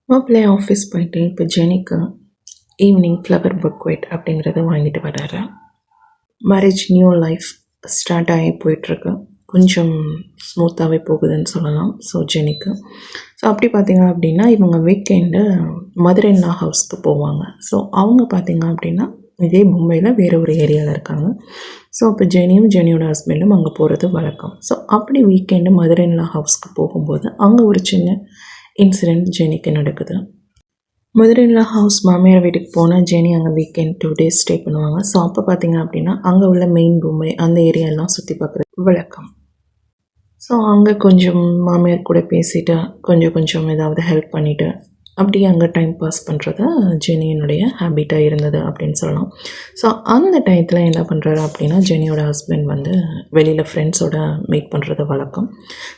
மாப்பிள்ளை ஆஃபீஸ் போயிட்டு இப்போ ஜெனிக்கு ஈவினிங் ஃப்ளவர் புக்வெட் அப்படிங்கிறத வாங்கிட்டு வர்றாரு. மேரேஜ் நியூ லைஃப் ஸ்டார்ட் ஆகி போயிட்டுருக்கு. கொஞ்சம் ஸ்மூத்தாகவே போகுதுன்னு சொல்லலாம். ஸோ ஜெனிக்கு அப்படி பார்த்திங்க அப்படின்னா இவங்க வீக்கெண்டு மதுரை-இன்-லா ஹவுஸ்க்கு போவாங்க. ஸோ அவங்க பார்த்திங்க அப்படின்னா இதே மும்பையில் வேறு ஒரு ஏரியாவில் இருக்காங்க. ஸோ இப்போ ஜெனியும் ஜெனியோட ஹஸ்பண்டும் அங்கே போகிறது வழக்கம். ஸோ அப்படி வீக்கெண்டு மதுரை-இன்-லா ஹவுஸ்க்கு போகும்போது அங்கே ஒரு சின்ன இன்சிடெண்ட் ஜெனிக்கு நடக்குது. மதுரை-இன்-லா ஹவுஸ் மாமியார் வீட்டுக்கு போனால் ஜெனி அங்கே வீக்கெண்ட் 2 days ஸ்டே பண்ணுவாங்க. ஸோ அப்போ பார்த்திங்க அப்படின்னா அங்கே உள்ள மெயின் மும்பை அந்த ஏரியாலாம் சுற்றி பார்க்குறது வழக்கம். ஸோ அங்கே கொஞ்சம் மாமியார் கூட பேசிவிட்டு கொஞ்சம் ஏதாவது ஹெல்ப் பண்ணிவிட்டு அப்படியே அங்கே டைம் பாஸ் பண்ணுறது ஜெனியினுடைய ஹேபிட்டாக இருந்தது அப்படின்னு சொல்லலாம். ஸோ அந்த டயத்தில் என்ன பண்ணுறாரு அப்படின்னா ஜெனியோட ஹஸ்பண்ட் வந்து வெளியில் ஃப்ரெண்ட்ஸோட மீட் பண்ணுறது வழக்கம்.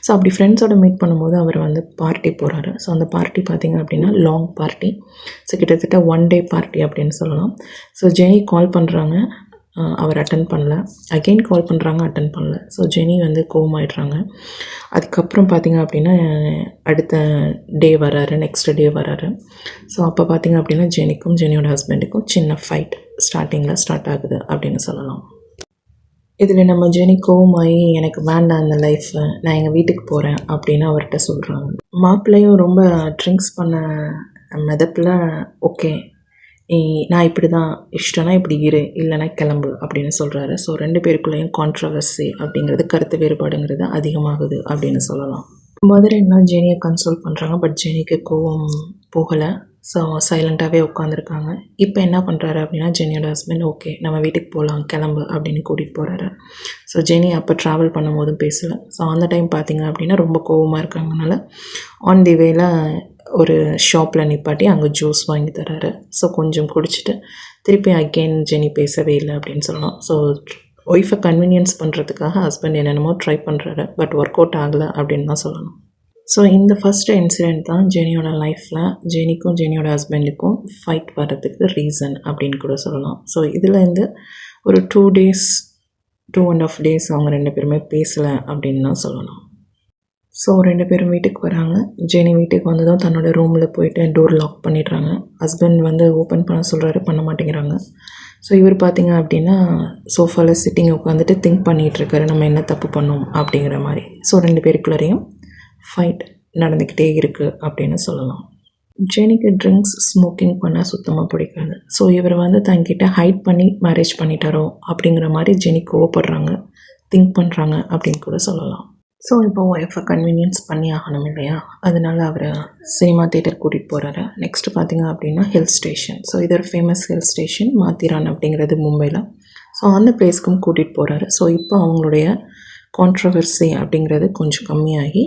ஸோ அப்படி ஃப்ரெண்ட்ஸோட மீட் பண்ணும்போது அவர் வந்து பார்ட்டி போகிறாரு. ஸோ அந்த பார்ட்டி பார்த்திங்க அப்படின்னா லாங் பார்ட்டி. ஸோ கிட்டத்தட்ட 1 day பார்ட்டி அப்படின்னு சொல்லலாம். ஸோ ஜெனி கால் பண்ணுறாங்க, அவர் அட்டன் பண்ணல. அகெயின் கால் பண்ணுறாங்க, அட்டன் பண்ணல. ஸோ ஜெனி வந்து கோவமாயிடுறாங்க. அதுக்கப்புறம் பார்த்திங்க அப்படின்னா அடுத்த டே வராரு, நெக்ஸ்ட் டே வராரு. ஸோ அப்போ பார்த்திங்க அப்படின்னா ஜெனிக்கும் ஜெனியோட ஹஸ்பண்டுக்கும் சின்ன ஃபைட் ஸ்டார்டிங்கில் ஸ்டார்ட் ஆகுது அப்படின்னு சொல்லலாம். இதில் நம்ம ஜெனி கோவமாகி எனக்கு வேண்டாம் அந்த லைஃப்பை, நான் எங்கள் வீட்டுக்கு போகிறேன் அப்படின்னு அவர்கிட்ட சொல்கிறாங்க. மாப்பிள்ளையும் ரொம்ப ட்ரிங்க்ஸ் பண்ண மெதப்பில் ஓகே நான் இப்படி தான் இஷ்டம்னா இப்படி இரு, இல்லைனா கிளம்பு அப்படின்னு சொல்கிறாரு. ஸோ 2 பேருக்குள்ளேயும் கான்ட்ரவர்சி அப்படிங்கிறது, கருத்து வேறுபாடுங்கிறது அதிகமாகுது அப்படின்னு சொல்லலாம். மதுரைன்னா ஜெனியை கன்சோல் பண்ணுறாங்க. பட் ஜெனிக்கு கோவம் போகலை. ஸோ சைலண்ட்டாகவே உட்காந்துருக்காங்க. இப்போ என்ன பண்ணுறாரு அப்படின்னா ஜெனியோட ஹஸ்பண்ட் ஓகே நம்ம வீட்டுக்கு போகலாம் கிளம்பு அப்படின்னு கூட்டிகிட்டு போகிறாரு. ஸோ ஜெனி அப்போ ட்ராவல் பண்ணும்போதும் பேசலை. ஸோ அந்த டைம் பார்த்திங்க அப்படின்னா ரொம்ப கோவமாக இருக்காங்கனால ஆன் தி வேல ஒரு ஷாப்பில் நிப்பாட்டி அங்கே ஜூஸ் வாங்கி தராரு. ஸோ கொஞ்சம் குடிச்சிட்டு திருப்பி அகெயின் ஜெனி பேசவே இல்லை அப்படின்னு சொல்லலாம். ஸோ ஒய்ஃபை கன்வீனியன்ஸ் பண்ணுறதுக்காக ஹஸ்பண்ட் என்னென்னமோ ட்ரை பண்ணுறாரு. பட் ஒர்க் அவுட் ஆகலை அப்படின்னு தான் சொல்லணும். ஸோ இந்த ஃபஸ்ட்டு இன்சிடெண்ட் தான் ஜெனியோட லைஃப்பில் ஜெனிக்கும் ஜெனியோட ஹஸ்பண்டுக்கும் ஃபைட் வர்றதுக்கு ரீசன் அப்படின்னு கூட சொல்லலாம். ஸோ இதுலேருந்து ஒரு 2 days 2.5 days அவங்க 2 பேருமே பேசலை அப்படின்னு தான் சொல்லலாம். ஸோ 2 பேரும் வீட்டுக்கு வராங்க. ஜெனி வீட்டுக்கு வந்ததும் தன்னோட ரூமில் போயிட்டு டோர் லாக் பண்ணிடுறாங்க. ஹஸ்பண்ட் வந்து ஓப்பன் பண்ண சொல்கிறாரு, பண்ண மாட்டேங்கிறாங்க. ஸோ இவர் பார்த்திங்க அப்படின்னா சோஃபாவில் சிட்டிங் உட்காந்துட்டு திங்க் பண்ணிகிட்ருக்காரு நம்ம என்ன தப்பு பண்ணோம் அப்படிங்கிற மாதிரி. ஸோ 2 பேருக்குள்ளரையும் ஃபைட் நடந்துக்கிட்டே இருக்குது அப்படின்னு சொல்லலாம். ஜெனிக்கு ட்ரிங்க்ஸ் ஸ்மோக்கிங் பண்ணால் சுத்தமாக பிடிக்காது. ஸோ இவர் வந்து தங்கிட்ட ஹைட் பண்ணி மேரேஜ் பண்ணிட்டாரோ அப்படிங்கிற மாதிரி ஜெனி கோவப்படுறாங்க, திங்க் பண்ணுறாங்க அப்படின்னு கூட சொல்லலாம். ஸோ இப்போ ஒய்ஃபை கன்வீனியன்ஸ் பண்ணி ஆகணும் இல்லையா, அதனால் அவர் சினிமா தியேட்டர் கூட்டிகிட்டு போகிறாரு. நெக்ஸ்ட்டு பார்த்திங்க அப்படின்னா ஹில் ஸ்டேஷன். ஸோ இது ஒரு ஃபேமஸ் ஹில் ஸ்டேஷன் மாத்திரான் அப்படிங்கிறது மும்பையில். ஸோ அந்த பிளேஸ்க்கும் கூட்டிகிட்டு போகிறாரு. ஸோ இப்போ அவங்களுடைய கான்ட்ரவர்சி அப்படிங்கிறது கொஞ்சம் கம்மியாகி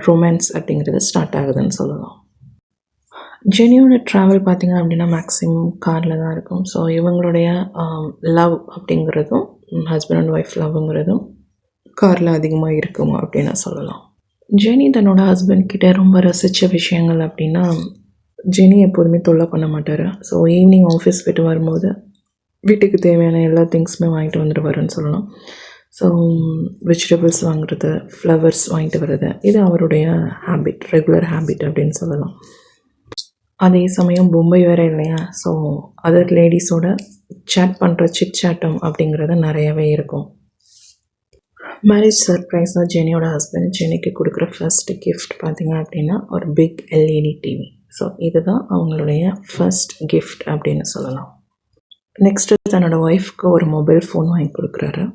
ரொமான்ஸ் அப்படிங்கிறது ஸ்டார்ட் ஆகுதுன்னு சொல்லலாம். ஜெனியோட ட்ராவல் பார்த்திங்க அப்படின்னா மேக்ஸிமம் காரில் தான் இருக்கும். ஸோ இவங்களுடைய லவ் அப்படிங்கிறதும் ஹஸ்பண்ட் அண்ட் ஒய்ஃப் லவ்ங்கிறதும் காரில் அதிகமாக இருக்கும் அப்படின்னு சொல்லலாம். ஜெனி தன்னோட ஹஸ்பண்ட் கிட்டே ரொம்ப ரசித்த விஷயங்கள் அப்படின்னா ஜெனி எப்போதுமே தொல்லை பண்ண மாட்டார். ஸோ ஈவினிங் ஆஃபீஸ் விட்டு வரும்போது வீட்டுக்கு தேவையான எல்லா திங்ஸுமே வாங்கிட்டு வந்துட்டு வரும்னு சொல்லலாம். ஸோ வெஜிடபிள்ஸ் வாங்குறது, ஃப்ளவர்ஸ் வாங்கிட்டு வர்றது, இது அவருடைய ஹேபிட், ரெகுலர் ஹேபிட் அப்படின்னு சொல்லலாம். அதே சமயம் மும்பை வேறு இல்லையா, ஸோ அதர் லேடிஸோட சேட் பண்ணுற சிட் சேட்டம் அப்படிங்கிறது நிறையவே இருக்கும். மேரேஜ் சர்ப்ரைஸாக ஜெனியோட ஹஸ்பண்ட் ஜெனிக்கு கொடுக்குற ஃபர்ஸ்ட் கிஃப்ட் பார்த்திங்க அப்படின்னா ஒரு பிக் LED டிவி. ஸோ இதுதான் அவங்களுடைய ஃபர்ஸ்ட் கிஃப்ட் அப்படின்னு சொல்லலாம். நெக்ஸ்ட்டு தன்னோட ஒய்ஃப்க்கு ஒரு மொபைல் ஃபோன் வாங்கி கொடுக்குறாரு.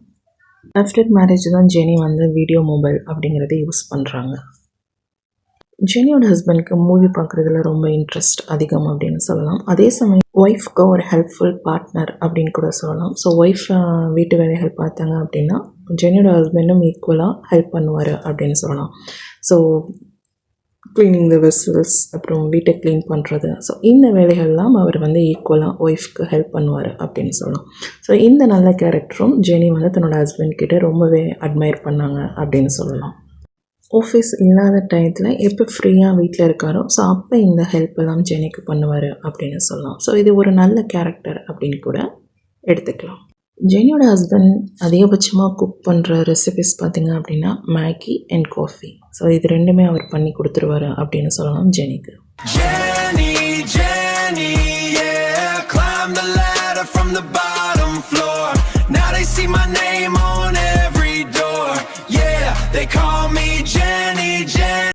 ஆஃப்டர் மேரேஜ் தான் ஜெனி வந்து வீடியோ மொபைல் அப்படிங்கிறத யூஸ் பண்ணுறாங்க. ஜெனியோட ஹஸ்பண்டுக்கு மூவி பார்க்குறதுல ரொம்ப இன்ட்ரெஸ்ட் அதிகம் அப்படின்னு சொல்லலாம். அதே சமயம் ஒய்ஃப்க்கு ஒரு ஹெல்ப்ஃபுல் பார்ட்னர் அப்படின்னு கூட சொல்லலாம். ஸோ ஒய்ஃப் வீட்டு வேலைகள் பார்த்தாங்க அப்படின்னா ஜெனியோட ஹஸ்பண்டும் ஈக்குவலாக ஹெல்ப் பண்ணுவார் அப்படின்னு சொல்லலாம். ஸோ க்ளீனிங் த வெசல்ஸ், அப்புறம் வீட்டை க்ளீன் பண்ணுறது, ஸோ இந்த வேலைகள்லாம் அவர் வந்து ஈக்குவலாக ஒய்ஃப்க்கு ஹெல்ப் பண்ணுவார் அப்படின்னு சொல்லலாம். ஸோ இந்த நல்ல கேரக்டரும் ஜெனி வந்து தன்னோட ஹஸ்பண்ட் கிட்டே ரொம்பவே அட்மையர் பண்ணாங்க அப்படின்னு சொல்லலாம். ஆஃபீஸ் இல்லாத டயத்தில் எப்போ ஃப்ரீயாக வீட்டில் இருக்காரோ ஸோ அப்போ இந்த ஹெல்ப் எல்லாம் ஜெனிக்கு பண்ணுவார் அப்படின்னு சொல்லலாம். ஸோ இது ஒரு நல்ல கேரக்டர் அப்படின்னு கூட எடுத்துக்கலாம். ஜெனியோட ஹஸ்பண்ட் அதிகபட்சமாக குக் பண்ணுற ரெசிபிஸ் பார்த்திங்க அப்படின்னா மேகி அண்ட் காஃபி. ஸோ இது 2மே அவர் பண்ணி கொடுத்துருவாரு அப்படின்னு சொல்லலாம் ஜெனிக்கு. Jenny, Jenny, yeah. Climb the ladder from the bottom floor. Now they see my name on every door. Yeah, they call me Jenny, Jenny.